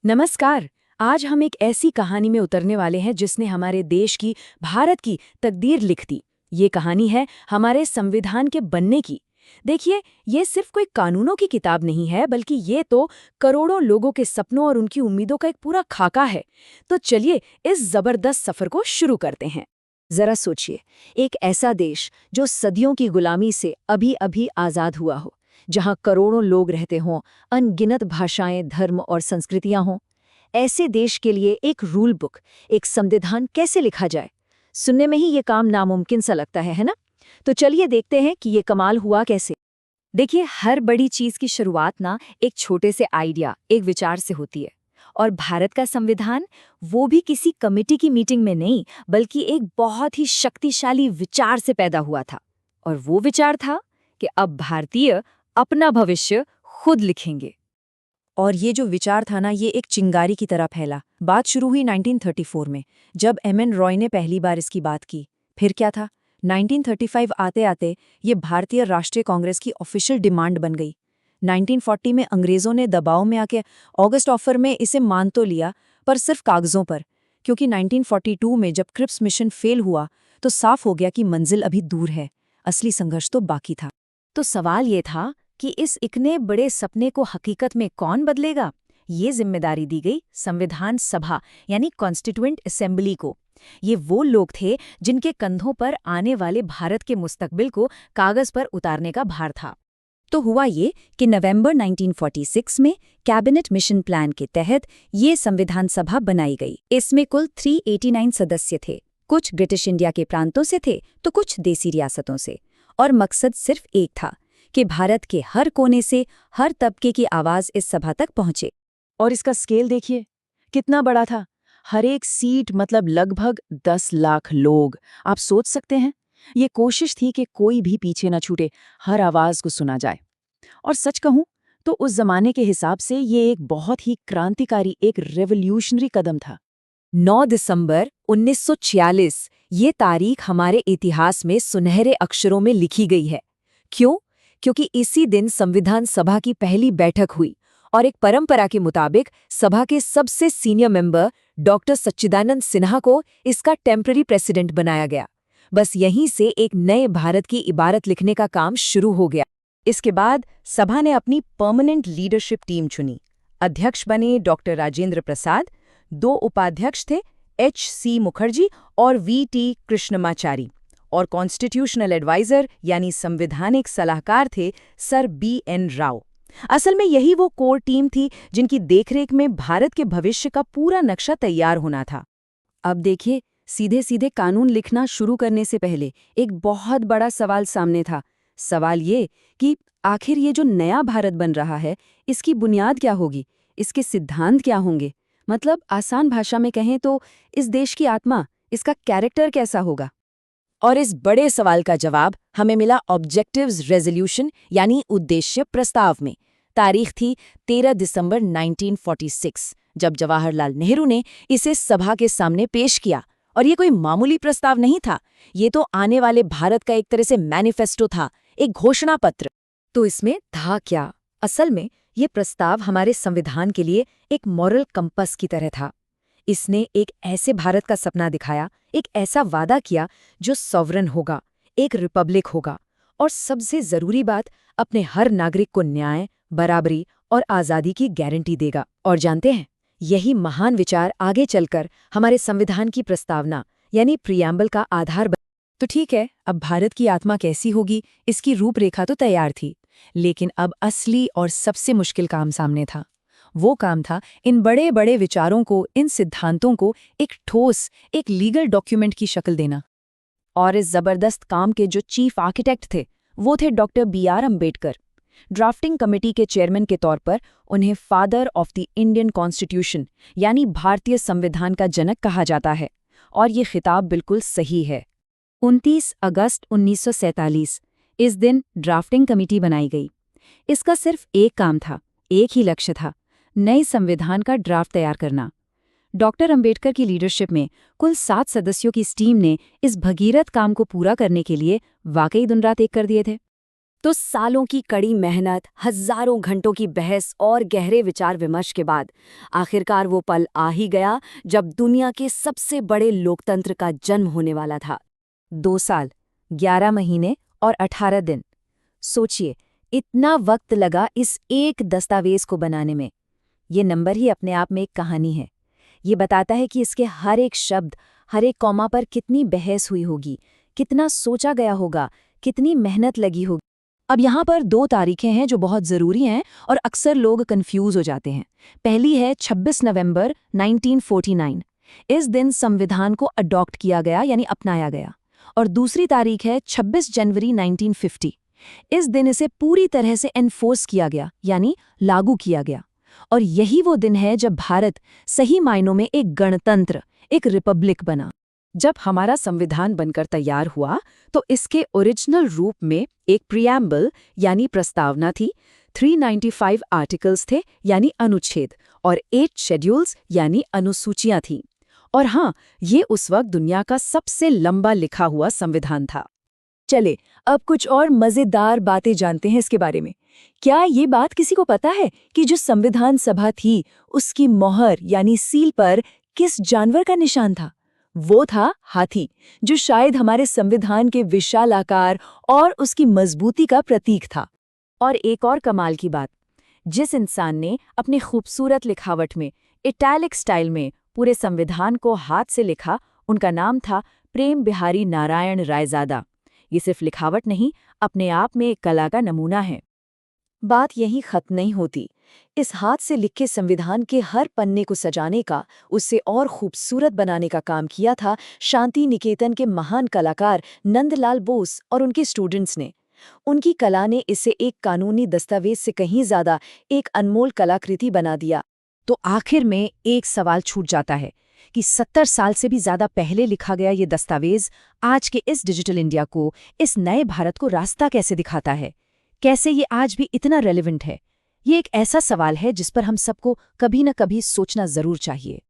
नमस्कार। आज हम एक ऐसी कहानी में उतरने वाले हैं जिसने हमारे देश की, भारत की तकदीर लिख दी। ये कहानी है हमारे संविधान के बनने की। देखिए, ये सिर्फ कोई कानूनों की किताब नहीं है, बल्कि ये तो करोड़ों लोगों के सपनों और उनकी उम्मीदों का एक पूरा खाका है। तो चलिए इस जबरदस्त सफर को शुरू करते हैं। जरा सोचिए, एक ऐसा देश जो सदियों की गुलामी से अभी अभी आजाद हुआ हो, जहां करोड़ों लोग रहते हों, अनगिनत भाषाएं, धर्म और संस्कृतियां हों। ऐसे देश के लिए एक रूल बुक, एक संविधान कैसे लिखा जाए? सुनने में ही ये काम नामुमकिन सा लगता है ना? तो चलिए देखते हैं कि ये कमाल हुआ कैसे। देखिए, हर बड़ी चीज की शुरुआत ना एक छोटे से आइडिया, एक विचार से होती है। और भारत का संविधान, वो भी किसी कमेटी की मीटिंग में नहीं, बल्कि एक बहुत ही शक्तिशाली विचार से पैदा हुआ था। और वो विचार था कि अब भारतीय अपना भविष्य खुद लिखेंगे। और ये जो विचार था ना, ये एक चिंगारी की तरह फैला। बात शुरू हुई 1934 में, जब एमएन रॉय ने पहली बार इसकी बात की। फिर क्या था, 1935 आते आते ये भारतीय राष्ट्रीय कांग्रेस की ऑफिशियल डिमांड बन गई। 1940 में अंग्रेजों ने दबाव में आके ऑगस्ट ऑफर में इसे मान तो लिया, पर सिर्फ कागजों पर। क्योंकि 1942 में जब क्रिप्स मिशन फेल हुआ, तो साफ हो गया कि मंजिल अभी दूर है, असली संघर्ष तो बाकी था। तो सवाल ये था कि इस इतने बड़े सपने को हकीकत में कौन बदलेगा? ये जिम्मेदारी दी गई संविधान सभा यानी कॉन्स्टिट्यूएंट असेंबली को। ये वो लोग थे जिनके कंधों पर आने वाले भारत के मुस्तकबिल को कागज पर उतारने का भार था। तो हुआ ये कि नवंबर 1946 में कैबिनेट मिशन प्लान के तहत ये संविधान सभा बनाई गई। इसमें कुल 389 सदस्य थे। कुछ ब्रिटिश इंडिया के प्रांतों से थे तो कुछ देसी रियासतों से। और मकसद सिर्फ एक था कि भारत के हर कोने से हर तबके की आवाज इस सभा तक पहुंचे। और इसका स्केल देखिए, कितना बड़ा था। हर एक सीट मतलब लगभग 10 लाख लोग। आप सोच सकते हैं, ये कोशिश थी कि कोई भी पीछे न छूटे, हर आवाज को सुना जाए। और सच कहूं तो उस जमाने के हिसाब से ये एक बहुत ही क्रांतिकारी, एक रेवोल्यूशनरी कदम था। 9 दिसंबर 1946 ये तारीख हमारे इतिहास में सुनहरे अक्षरों में लिखी गई है। क्यों? क्योंकि इसी दिन संविधान सभा की पहली बैठक हुई और एक परंपरा के मुताबिक सभा के सबसे सीनियर मेंबर डॉक्टर सच्चिदानंद सिन्हा को इसका टेम्पररी प्रेसिडेंट बनाया गया। बस यहीं से एक नए भारत की इबारत लिखने का काम शुरू हो गया। इसके बाद सभा ने अपनी परमानेंट लीडरशिप टीम चुनी। अध्यक्ष बने डॉक्टर राजेंद्र प्रसाद, 2 उपाध्यक्ष थे H.C. मुखर्जी और V.T. कृष्णमाचारी, और कॉन्स्टिट्यूशनल एडवाइजर यानी संवैधानिक सलाहकार थे सर B.N. राव। असल में यही वो कोर टीम थी जिनकी देखरेख में भारत के भविष्य का पूरा नक्शा तैयार होना था। अब देखिए, सीधे सीधे कानून लिखना शुरू करने से पहले एक बहुत बड़ा सवाल सामने था। सवाल ये कि आखिर ये जो नया भारत बन रहा है, इसकी बुनियाद क्या होगी, इसके सिद्धांत क्या होंगे? मतलब आसान भाषा में कहें तो इस देश की आत्मा, इसका कैरेक्टर कैसा होगा? और इस बड़े सवाल का जवाब हमें मिला ऑब्जेक्टिव्स रेजोल्यूशन यानी उद्देश्य प्रस्ताव में। तारीख थी 13 दिसंबर 1946, जब जवाहरलाल नेहरू ने इसे सभा के सामने पेश किया। और ये कोई मामूली प्रस्ताव नहीं था, ये तो आने वाले भारत का एक तरह से मैनिफेस्टो था, एक घोषणा पत्र। तो इसमें था क्या? असल में ये प्रस्ताव हमारे संविधान के लिए एक मॉरल कंपस की तरह था। इसने एक ऐसे भारत का सपना दिखाया, एक ऐसा वादा किया जो सॉवरन होगा, एक रिपब्लिक होगा, और सबसे जरूरी बात, अपने हर नागरिक को न्याय, बराबरी और आज़ादी की गारंटी देगा। और जानते हैं, यही महान विचार आगे चलकर हमारे संविधान की प्रस्तावना यानी प्रियम्बल का आधार बन। तो ठीक है, अब भारत की आत्मा कैसी होगी, इसकी रूपरेखा तो तैयार थी, लेकिन अब असली और सबसे मुश्किल काम सामने था। वो काम था इन बड़े बड़े विचारों को, इन सिद्धांतों को एक ठोस, एक लीगल डॉक्यूमेंट की शक्ल देना। और इस जबरदस्त काम के जो चीफ आर्किटेक्ट थे, वो थे doctor B.R. Ambedkar. Drafting committee के चेयरमैन के तौर पर उन्हें father of the Indian constitution यानी भारतीय संविधान का जनक कहा जाता है। और ये खिताब बिल्कुल सही है। 29 अगस्त 1947 इस दिन ड्राफ्टिंग कमेटी बनाई गई। इसका सिर्फ एक काम था, एक ही लक्ष्य था, नए संविधान का ड्राफ्ट तैयार करना। डॉक्टर अंबेडकर की लीडरशिप में कुल 7 सदस्यों की इस टीम ने इस भगीरथ काम को पूरा करने के लिए वाकई दिन रात एक कर दिए थे। तो सालों की कड़ी मेहनत, हजारों घंटों की बहस और गहरे विचार विमर्श के बाद आखिरकार वो पल आ ही गया जब दुनिया के सबसे बड़े लोकतंत्र का जन्म होने वाला था। 2 साल, 11 महीने और 18 दिन। सोचिए, इतना वक्त लगा इस एक दस्तावेज को बनाने में। ये नंबर ही अपने आप में एक कहानी है। ये बताता है कि इसके हर एक शब्द, हर एक कॉमा पर कितनी बहस हुई होगी, कितना सोचा गया होगा, कितनी मेहनत लगी होगी। अब यहाँ पर 2 तारीखें हैं जो बहुत ज़रूरी हैं और अक्सर लोग कंफ्यूज हो जाते हैं। पहली है 26 नवंबर 1949। इस दिन संविधान को अडॉप्ट किया गया यानी अपनाया गया। और दूसरी तारीख है 26 जनवरी 1950। इस दिन इसे पूरी तरह से एनफोर्स किया गया यानी लागू किया गया। और यही वो दिन है जब भारत सही मायनों में एक गणतंत्र, एक रिपब्लिक बना। जब हमारा संविधान बनकर तैयार हुआ तो इसके ओरिजिनल रूप में एक प्रियम्बल यानी प्रस्तावना थी, 395 आर्टिकल्स थे यानी अनुच्छेद, और 8 शेड्यूल्स यानी अनुसूचियां थीं। और हाँ, ये उस वक्त दुनिया का सबसे लंबा लिखा हुआ संविधान था। चले, अब कुछ और मज़ेदार बातें जानते हैं इसके बारे में। क्या ये बात किसी को पता है कि जो संविधान सभा थी, उसकी मोहर यानी सील पर किस जानवर का निशान था? वो था हाथी, जो शायद हमारे संविधान के विशाल आकार और उसकी मजबूती का प्रतीक था। और एक और कमाल की बात, जिस इंसान ने अपनी खूबसूरत लिखावट में, इटैलिक स्टाइल में पूरे संविधान को हाथ से लिखा, उनका नाम था प्रेम बिहारी नारायण रायजादा। ये सिर्फ लिखावट नहीं, अपने आप में एक कला का नमूना है। बात यहीं खत्म नहीं होती। इस हाथ से लिखे संविधान के हर पन्ने को सजाने का, उससे और खूबसूरत बनाने का काम किया था शांति निकेतन के महान कलाकार नंदलाल बोस और उनके स्टूडेंट्स ने। उनकी कला ने इसे एक कानूनी दस्तावेज से कहीं ज्यादा एक अनमोल कलाकृति बना दिया। तो आखिर में एक सवाल छूट जाता है कि 70 साल से भी ज्यादा पहले लिखा गया ये दस्तावेज आज के इस डिजिटल इंडिया को, इस नए भारत को रास्ता कैसे दिखाता है? कैसे ये आज भी इतना रेलेवेंट है? ये एक ऐसा सवाल है जिस पर हम सबको कभी न कभी सोचना जरूर चाहिए।